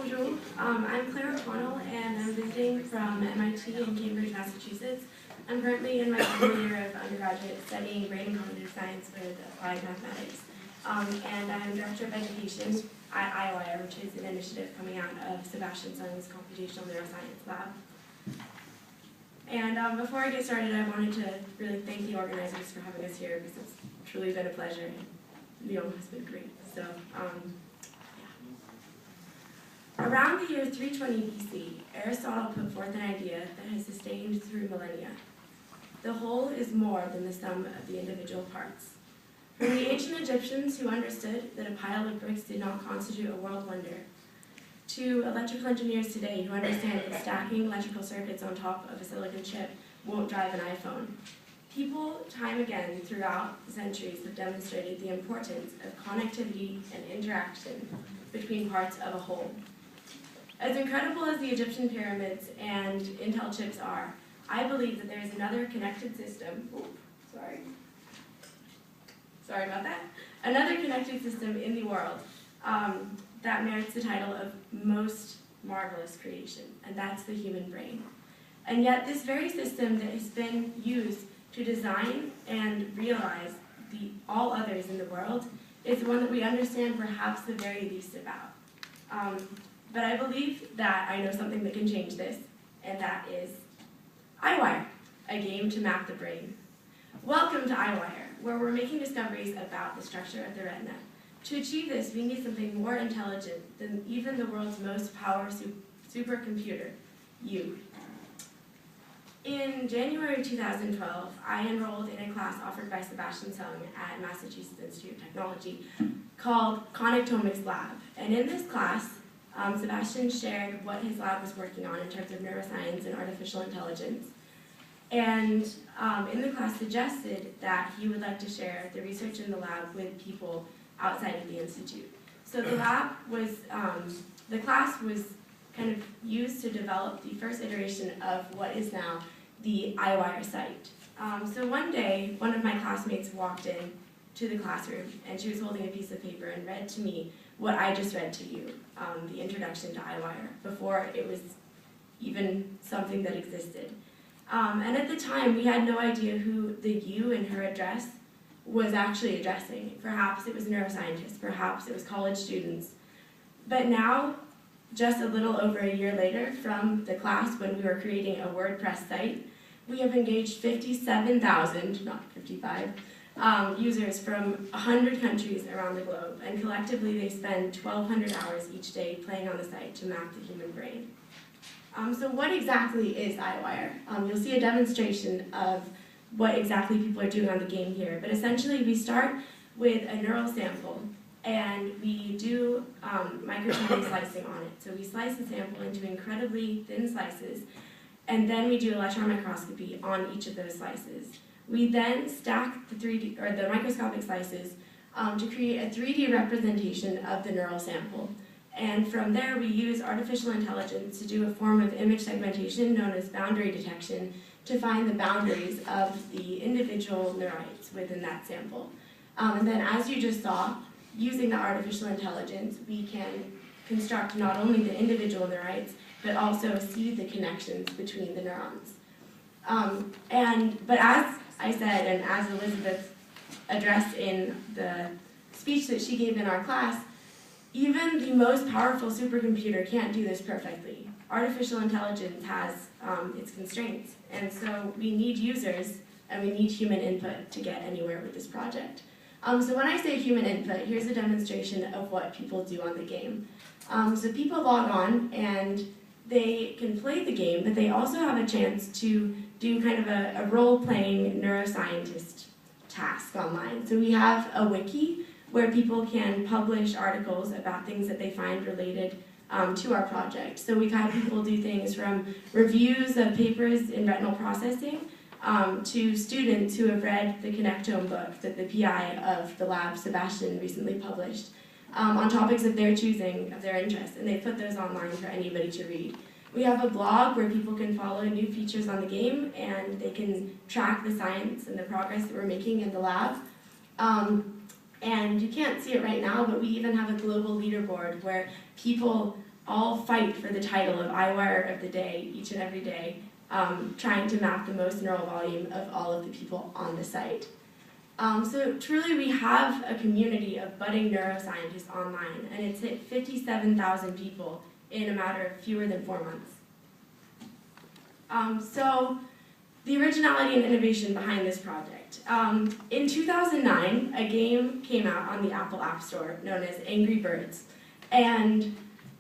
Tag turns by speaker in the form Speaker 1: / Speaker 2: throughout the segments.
Speaker 1: Bonjour, I'm Claire O'Connell and I'm visiting from MIT in Cambridge, Massachusetts. I'm currently in my final year of undergraduate studying brain and cognitive science with applied mathematics. And I'm Director of Education at EyeWire, which is an initiative coming out of Sebastian Sung's Computational Neuroscience Lab. And before I get started, I wanted to really thank the organizers for having us here because it's truly been a pleasure. Lyon has been great. So, Around the year 320 BC, Aristotle put forth an idea that has sustained through millennia. The whole is more than the sum of the individual parts. From the ancient Egyptians who understood that a pile of bricks did not constitute a world wonder, to electrical engineers today who understand that stacking electrical circuits on top of a silicon chip won't drive an iPhone, people time again throughout the centuries have demonstrated the importance of connectivity and interaction between parts of a whole. As incredible as the Egyptian pyramids and Intel chips are, I believe that there is another connected system, sorry about that, another connected system in the world that merits the title of most marvelous creation, and that's the human brain. And yet this very system that has been used to design and realize all others in the world is the one that we understand perhaps the very least about. But I believe that I know something that can change this, and that is EyeWire, a game to map the brain. Welcome to EyeWire, where we're making discoveries about the structure of the retina. To achieve this, we need something more intelligent than even the world's most powerful supercomputer, you. In January 2012, I enrolled in a class offered by Sebastian Sung at Massachusetts Institute of Technology called Connectomics Lab. And in this class, Sebastian shared what his lab was working on in terms of neuroscience and artificial intelligence. And in the class suggested that he would like to share the research in the lab with people outside of the institute. So the lab was, the class was kind of used to develop the first iteration of what is now the EyeWire site. So one day, one of my classmates walked in to the classroom and she was holding a piece of paper and read to me what I just read to you, the introduction to EyeWire, before it was even something that existed. And at the time, we had no idea who the you in her address was actually addressing. Perhaps it was neuroscientists, perhaps it was college students. But now, just a little over a year later from the class when we were creating a WordPress site, we have engaged 57,000, not 55, users from 100 countries around the globe, and collectively they spend 1,200 hours each day playing on the site to map the human brain. So what exactly is EyeWire? You'll see a demonstration of what exactly people are doing on the game here, but essentially we start with a neural sample and we do microtubule slicing on it. So we slice the sample into incredibly thin slices, and then we do electron microscopy on each of those slices. We then stack the microscopic slices to create a 3D representation of the neural sample. And from there, we use artificial intelligence to do a form of image segmentation known as boundary detection to find the boundaries of the individual neurites within that sample. And then, as you just saw, using the artificial intelligence, we can construct not only the individual neurites, but also see the connections between the neurons. But as I said, and as Elizabeth addressed in the speech that she gave in our class, even the most powerful supercomputer can't do this perfectly. Artificial intelligence has its constraints, and so we need users and we need human input to get anywhere with this project. So when I say human input, here's a demonstration of what people do on the game. So people log on and they can play the game, but they also have a chance to do kind of a role-playing neuroscientist task online. So we have a wiki where people can publish articles about things that they find related to our project. So we've had people do things from reviews of papers in retinal processing to students who have read the Connectome book that the PI of the lab, Sebastian, recently published on topics of their choosing, of their interest, and they put those online for anybody to read. We have a blog where people can follow new features on the game and they can track the science and the progress that we're making in the lab. And you can't see it right now, but we even have a global leaderboard where people all fight for the title of EyeWire of the day each and every day, trying to map the most neural volume of all of the people on the site. So truly we have a community of budding neuroscientists online, and it's hit 57,000 people in a matter of fewer than 4 months. So the originality and innovation behind this project. In 2009, a game came out on the Apple App Store known as Angry Birds, and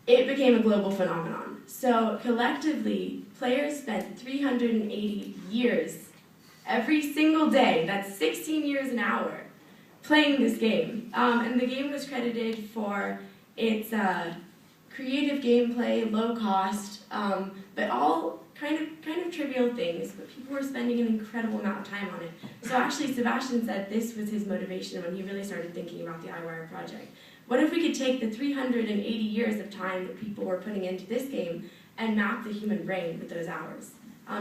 Speaker 1: it became a global phenomenon. So collectively, players spent 380 years every single day, that's 16 years an hour, playing this game. And the game was credited for its creative gameplay, low cost, but all kind of trivial things, but people were spending an incredible amount of time on it. So actually, Sebastian said this was his motivation when he really started thinking about the EyeWire project. What if we could take the 380 years of time that people were putting into this game and map the human brain with those hours?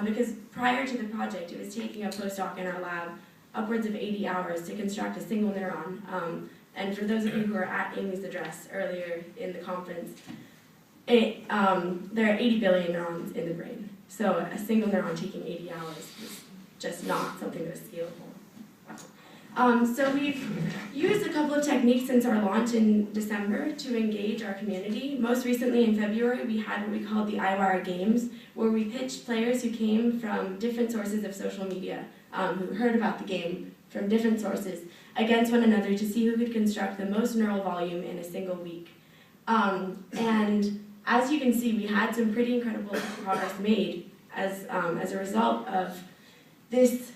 Speaker 1: Because prior to the project, it was taking a postdoc in our lab upwards of 80 hours to construct a single neuron. And for those of you who were at Amy's address earlier in the conference, there are 80 billion neurons in the brain. So a single neuron taking 80 hours is just not something that is scalable. So we've used a couple of techniques since our launch in December to engage our community. Most recently in February, we had what we called the EyeWire Games, where we pitched players who came from different sources of social media, who heard about the game from different sources, against one another to see who could construct the most neural volume in a single week. And as you can see, we had some pretty incredible progress made as a result of this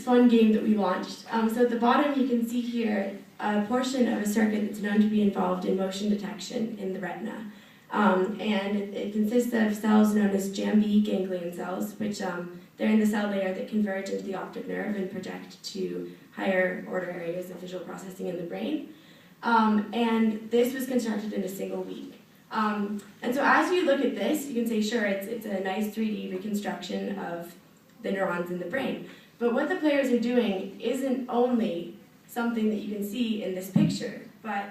Speaker 1: fun game that we launched. So at the bottom you can see here a portion of a circuit that's known to be involved in motion detection in the retina. And it consists of cells known as JAM-B ganglion cells, which they're in the cell layer that converge into the optic nerve and project to higher order areas of visual processing in the brain. And this was constructed in a single week. And so as you look at this, you can say, sure, it's a nice 3D reconstruction of the neurons in the brain. But what the players are doing isn't only something that you can see in this picture, but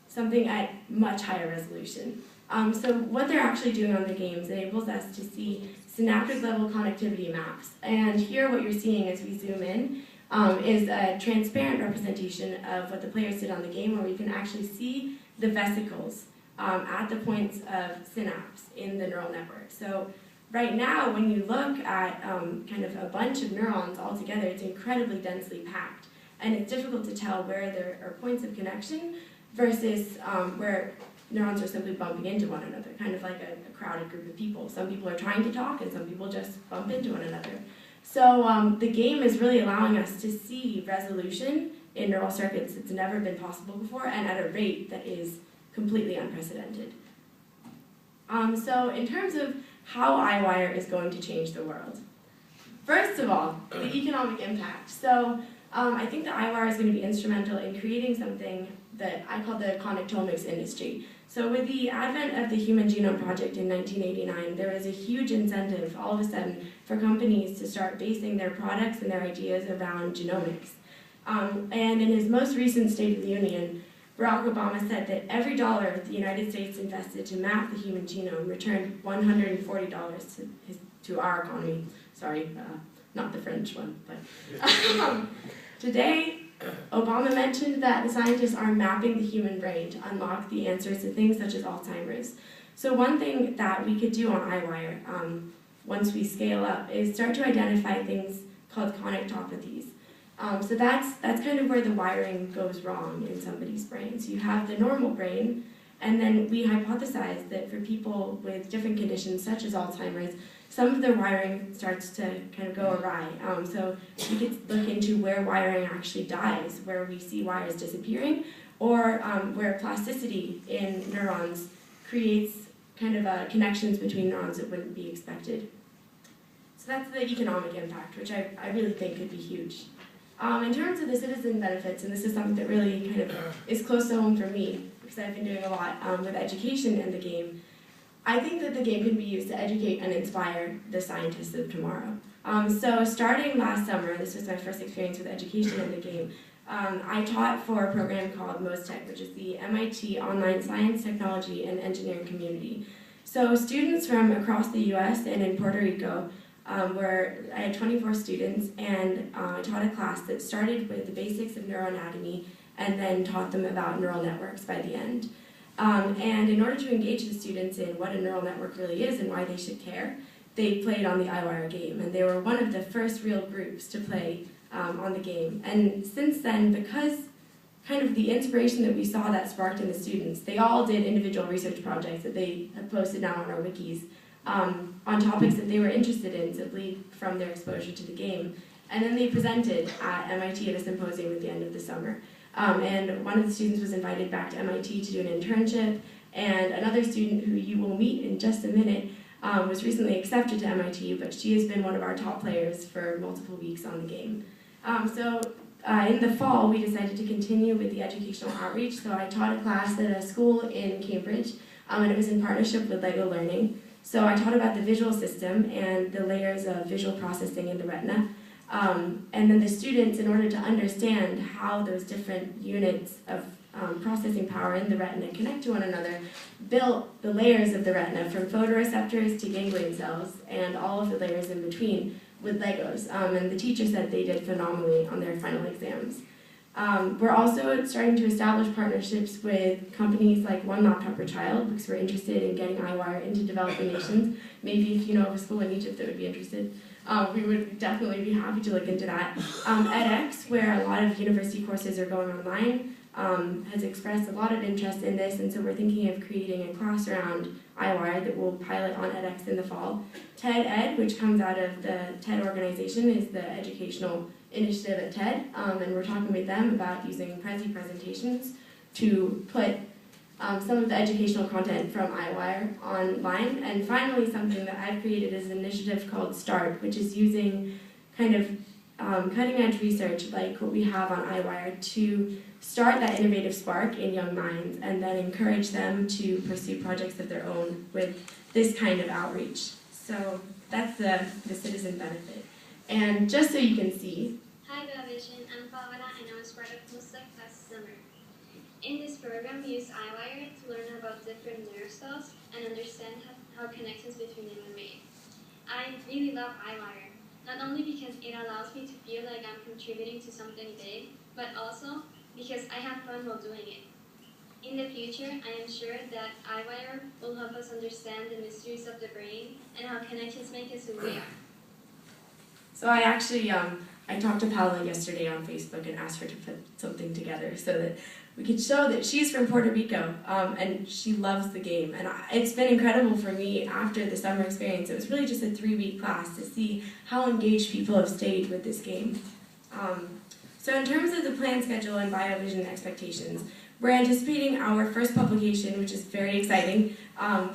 Speaker 1: something at much higher resolution. So what they're actually doing on the games enables us to see synaptic level connectivity maps. And here what you're seeing as we zoom in is a transparent representation of what the players did on the game, where you can actually see the vesicles at the points of synapse in the neural network. So right now, when you look at kind of a bunch of neurons all together, it's incredibly densely packed. And it's difficult to tell where there are points of connection versus where neurons are simply bumping into one another, kind of like a crowded group of people. Some people are trying to talk, and some people just bump into one another. So the game is really allowing us to see resolution in neural circuits that's never been possible before, and at a rate that is completely unprecedented. So in terms of how EyeWire is going to change the world. First of all, the economic impact. So I think that EyeWire is going to be instrumental in creating something that I call the connectomics industry. So with the advent of the Human Genome Project in 1989, there was a huge incentive all of a sudden for companies to start basing their products and their ideas around genomics. And in his most recent State of the Union, Barack Obama said that every dollar the United States invested to map the human genome returned $140 to our economy. Sorry, not the French one, but today, Obama mentioned that the scientists are mapping the human brain to unlock the answers to things such as Alzheimer's. So one thing that we could do on EyeWire, once we scale up, is start to identify things called connectopathies. So that's kind of where the wiring goes wrong in somebody's brain. So you have the normal brain, and then we hypothesize that for people with different conditions such as Alzheimer's, some of their wiring starts to kind of go awry. So we could look into where wiring actually dies, where we see wires disappearing, or where plasticity in neurons creates kind of connections between neurons that wouldn't be expected. So that's the economic impact, which I really think could be huge. In terms of the citizen benefits, and this is something that really kind of is close to home for me, because I've been doing a lot with education in the game, I think that the game can be used to educate and inspire the scientists of tomorrow. So starting last summer, this was my first experience with education in the game, I taught for a program called MOSTech, which is the MIT Online Science, Technology, and Engineering Community. So students from across the US and in Puerto Rico, I had 24 students, and I taught a class that started with the basics of neuroanatomy and then taught them about neural networks by the end. And in order to engage the students in what a neural network really is and why they should care, they played on the EyeWire game, and they were one of the first real groups to play on the game. And since then, because kind of the inspiration that we saw that sparked in the students, they all did individual research projects that they have posted now on our wikis on topics that they were interested in simply from their exposure to the game. And then they presented at MIT at a symposium at the end of the summer. And one of the students was invited back to MIT to do an internship, and another student who you will meet in just a minute was recently accepted to MIT, but she has been one of our top players for multiple weeks on the game. In the fall, we decided to continue with the educational outreach. So I taught a class at a school in Cambridge, and it was in partnership with LEGO Learning. So I taught about the visual system and the layers of visual processing in the retina. And then the students, in order to understand how those different units of processing power in the retina connect to one another, built the layers of the retina from photoreceptors to ganglion cells and all of the layers in between with Legos. And the teacher said they did phenomenally on their final exams. We're also starting to establish partnerships with companies like One Laptop Per Child, because we're interested in getting EyeWire into developing nations. Maybe if you know of a school in Egypt that would be interested, we would definitely be happy to look into that. edX, where a lot of university courses are going online, has expressed a lot of interest in this, and so we're thinking of creating a class around EyeWire that will pilot on edX in the fall. TED Ed, which comes out of the TED organization, is the educational initiative at TED, and we're talking with them about using Prezi presentations to put some of the educational content from EyeWire online. And finally, something that I've created is an initiative called START, which is using kind of cutting-edge research like what we have on EyeWire to start that innovative spark in young minds and then encourage them to pursue projects of their own with this kind of outreach. So that's the citizen benefit. And just so you can see.
Speaker 2: Hi, Vision. I'm Paola, and I was part of MOSTech last summer. In this program, we use EyeWire to learn about different nerve cells and understand how connections between them are made. I really love EyeWire, not only because it allows me to feel like I'm contributing to something big, but also because I have fun while doing it. In the future, I am sure that EyeWire will help us understand the mysteries of the brain and how connections make us who we are.
Speaker 1: So I actually, I talked to Paola yesterday on Facebook and asked her to put something together so that we could show that she's from Puerto Rico, and she loves the game. And it's been incredible for me after the summer experience. It was really just a 3-week class to see how engaged people have stayed with this game. So in terms of the plan schedule and BioVision expectations, we're anticipating our first publication, which is very exciting.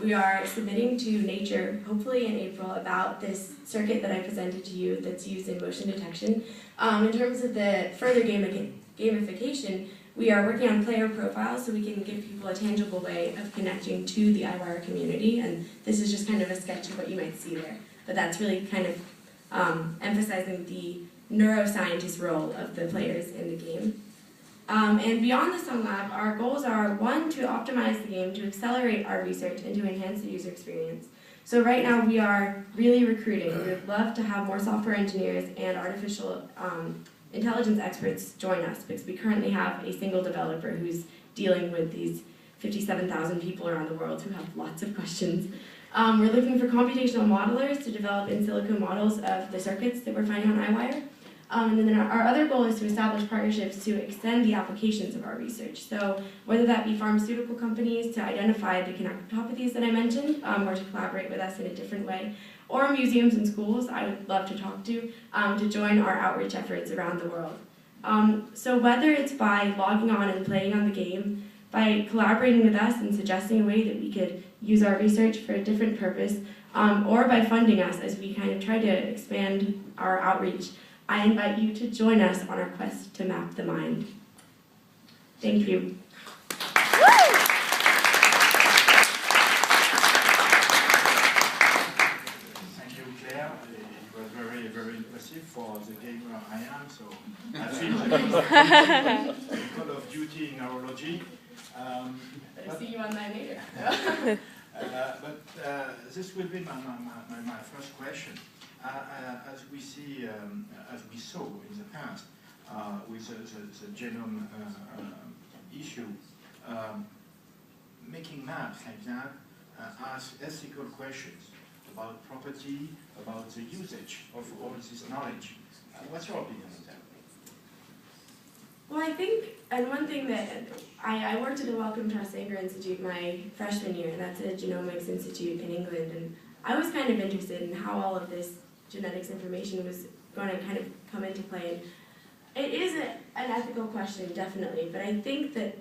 Speaker 1: We are submitting to Nature, hopefully in April, about this circuit that I presented to you that's used in motion detection. In terms of the further gamification, we are working on player profiles so we can give people a tangible way of connecting to the EyeWire community, and this is just kind of a sketch of what you might see there. But that's really kind of emphasizing the neuroscientist role of the players in the game. And beyond the Sun Lab, our goals are, 1, to optimize the game, to accelerate our research, and to enhance the user experience. So right now we are really recruiting. We would love to have more software engineers and artificial intelligence experts join us, because we currently have a single developer who's dealing with these 57,000 people around the world who have lots of questions. We're looking for computational modelers to develop in silico models of the circuits that we're finding on EyeWire. And then our other goal is to establish partnerships to extend the applications of our research. So whether that be pharmaceutical companies to identify the connectopathies that I mentioned, or to collaborate with us in a different way, or museums and schools I would love to talk to join our outreach efforts around the world. So whether it's by logging on and playing on the game, by collaborating with us and suggesting a way that we could use our research for a different purpose, or by funding us as we kind of try to expand our outreach, I invite you to join us on our quest to map the mind. Thank you.
Speaker 3: Thank you, Claire. It was very, very impressive for the gamer I am, so I feel Call of Duty neurology.
Speaker 1: I see you online later.
Speaker 3: This will be my first question. As we see, as we saw in the past with the genome issue, making maps like that ask ethical questions about property, about the usage of all this knowledge. What's your opinion on that?
Speaker 1: Well, I think, and one thing that I worked at the Wellcome Trust Sanger Institute my freshman year, and that's a genomics institute in England, and I was kind of interested in how all of this genetics information was going to kind of come into play. And it is an ethical question, definitely, but I think that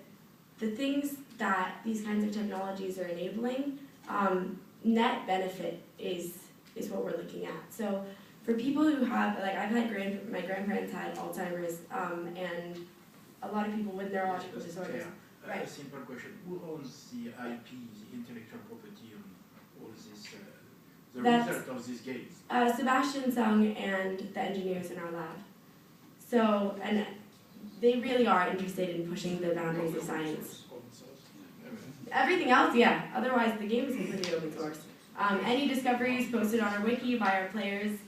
Speaker 1: the things that these kinds of technologies are enabling, net benefit is what we're looking at. So for people who have, like I've had my grandparents had Alzheimer's, and a lot of people with neurological disorders.
Speaker 3: Yeah. Right. A simple question: who owns the IP, the intellectual property on all this? The result of this game?
Speaker 1: Sebastian Sung and the engineers in our lab. So, and they really are interested in pushing the boundaries of science. Everything else, yeah. Otherwise, the game is completely open source. Any discoveries posted on our wiki by our players,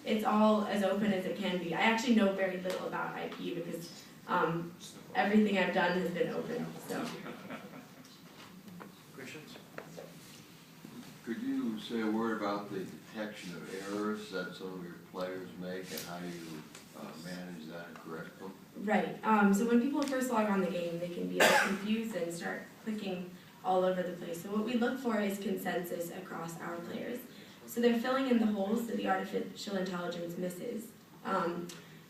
Speaker 1: it's all as open as it can be. I actually know very little about IP because everything I've done has been open. So.
Speaker 3: Questions?
Speaker 4: Could you say a word about the detection of errors that some of your players make and how you manage that and correct them?
Speaker 1: Right. So when people first log on the game, they can be a bit confused and start clicking all over the place. So what we look for is consensus across our players. So they're filling in the holes that the artificial intelligence misses.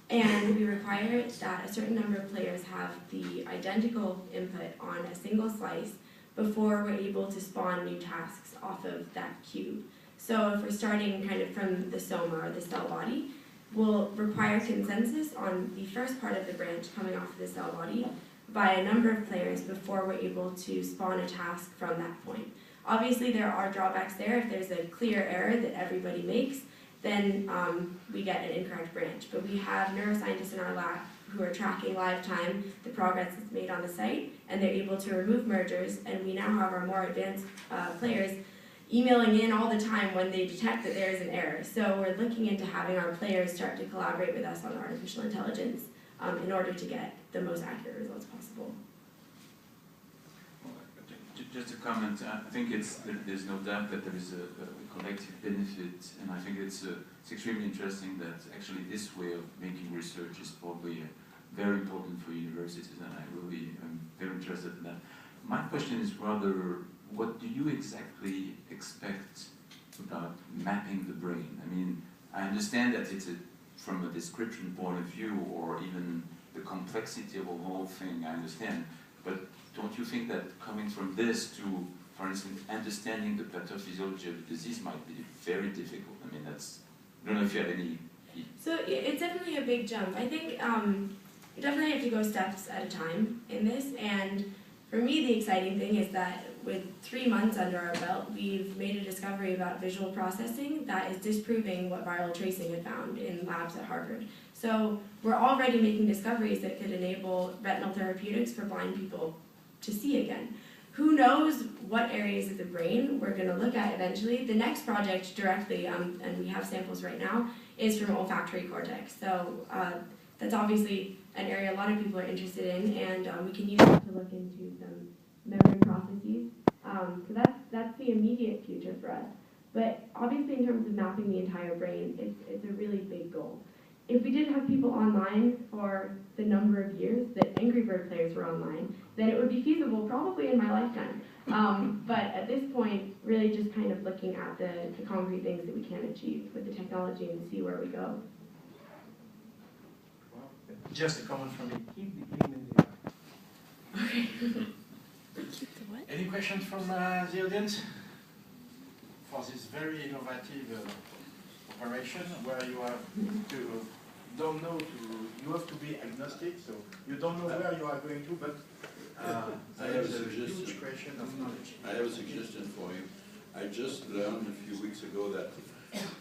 Speaker 1: And we require that a certain number of players have the identical input on a single slice before we're able to spawn new tasks off of that cube. So if we're starting kind of from the soma, or the cell body, we'll require consensus on the first part of the branch coming off of the cell body by a number of players before we're able to spawn a task from that point. Obviously, there are drawbacks there. If there's a clear error that everybody makes, then we get an incorrect branch. But we have neuroscientists in our lab who are tracking live time the progress that's made on the site, and they're able to remove mergers, and we now have our more advanced players emailing in all the time when they detect that there is an error. So we're looking into having our players start to collaborate with us on artificial intelligence in order to get the most accurate results possible.
Speaker 5: Just a comment, I think there's no doubt that there is a collective benefit, and I think it's extremely interesting that actually this way of making research is probably very important for universities, and I really am very interested in that. My question is rather, what do you exactly expect about mapping the brain? I mean, I understand that it's from a description point of view, or even the complexity of the whole thing, I understand, but don't you think that coming from this to, for instance, understanding the pathophysiology of the disease might be very difficult? I mean, I don't know if you have any...
Speaker 1: So it's definitely a big jump. I think you definitely have to go steps at a time in this, and for me the exciting thing is that with 3 months under our belt, we've made a discovery about visual processing that is disproving what viral tracing had found in labs at Harvard. So we're already making discoveries that could enable retinal therapeutics for blind people to see again. Who knows what areas of the brain we're going to look at eventually. The next project directly, and we have samples right now, is from olfactory cortex. So that's obviously an area a lot of people are interested in, and we can use it to look into some memory processes. So that's the immediate future for us. But obviously in terms of mapping the entire brain, it's a really big goal. If we didn't have people online for the number of years that Angry Bird players were online, then it would be feasible probably in my lifetime. But at this point, really just kind of looking at the concrete things that we can achieve with the technology and see where we go.
Speaker 3: Well, just a comment from me. Keep the game in the eye.
Speaker 1: Okay.
Speaker 3: Any questions from the audience? For this very innovative operation where you have to you have to be agnostic, so you don't know where you are going to, but
Speaker 6: I have a
Speaker 3: huge
Speaker 6: suggestion.
Speaker 3: question of knowledge.
Speaker 6: I have a suggestion for you. I just learned a few weeks ago that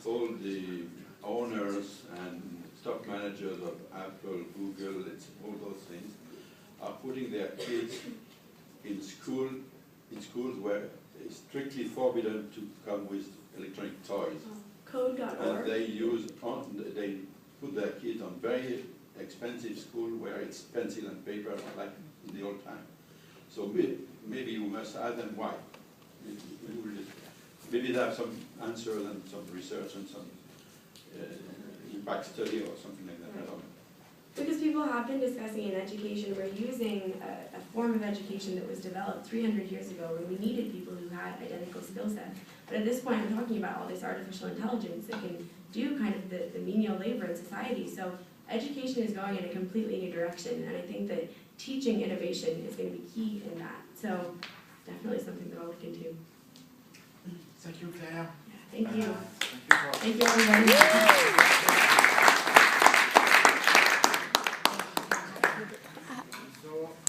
Speaker 6: all the owners and top managers of Apple, Google, all those things, are putting their kids in schools where it's strictly forbidden to come with electronic toys. And
Speaker 1: Code.org.
Speaker 6: they put their kids on very expensive school where it's pencil and paper like in the old time. So maybe you must ask them why. Maybe they have some answers and some research and some impact study or something like that. I don't know.
Speaker 1: Because people have been discussing in education, we're using a form of education that was developed 300 years ago where we needed people who had identical skill sets. But at this point, I'm talking about all this artificial intelligence that can do kind of the menial labor in society. So education is going in a completely new direction, and I think that teaching innovation is going to be key in that. So definitely something that I'll look into.
Speaker 3: Thank you, Claire.
Speaker 1: Yeah, thank you.
Speaker 3: Thank you for
Speaker 1: Thank you, everybody.